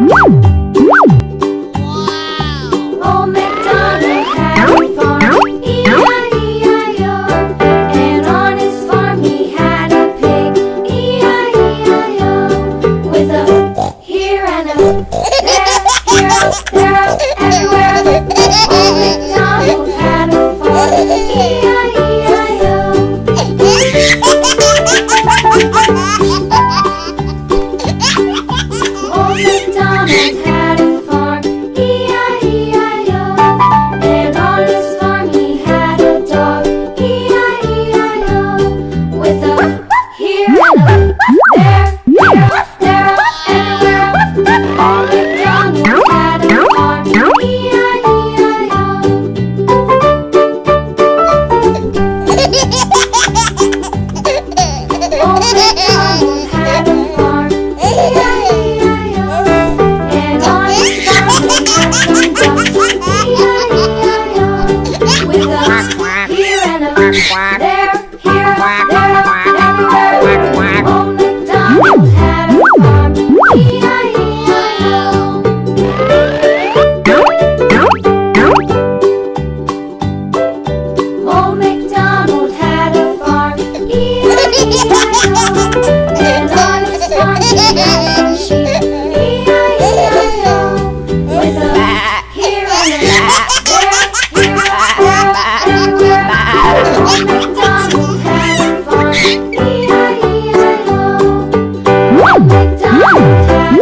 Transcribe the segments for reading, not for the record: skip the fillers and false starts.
Old MacDonald had a farm, E-I-E-I-O. And on his farm he had a pig, E-I-E-I-O. With a here and a there, here, there, everywhere. Old MacDonald had a farm, E-I-E-I-O. Old MacDonald had a farm, E-I-E-I-O. And on his farm he had a dog, E-I-E-I-O. With a here and a there, here, there, everywhere. Old MacDonald had a farm, E-I-E-I-O. Old MacDonald had a farm, E-I-E-I-O. And on his farm he had some ducks, E-I-E-I-O. With a here and a there, here, there, everywhere. Old MacDonald had a farm, E-I-E-I-O. Old MacDonald had a farm, E-I-E-I-O. And on his farm he had some sheep, E-I-E-I-O. With a here and a there, here, there, everywhere. Old MacDonald had a farm, E-I-E-I-O. Old MacDonald had a farm,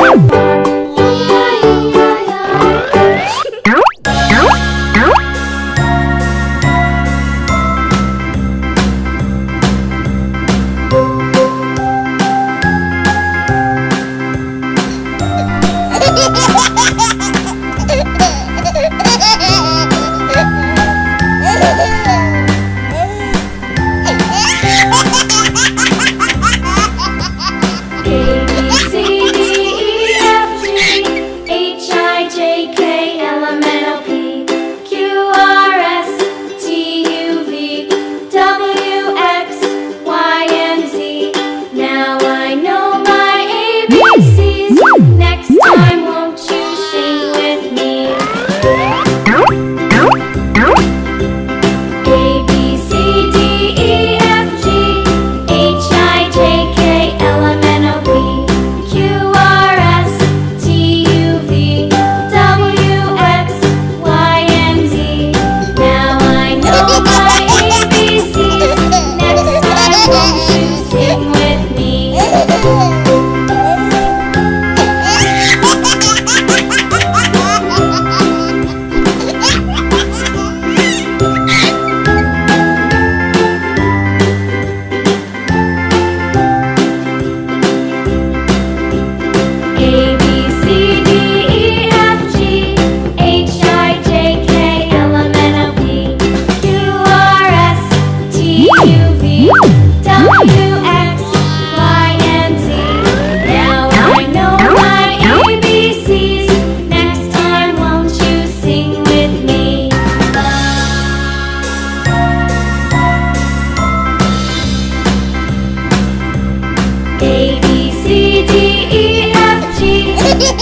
A, B, C, D, E, F, G, H,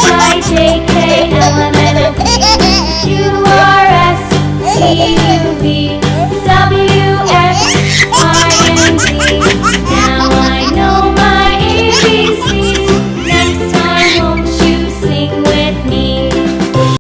I, J, K.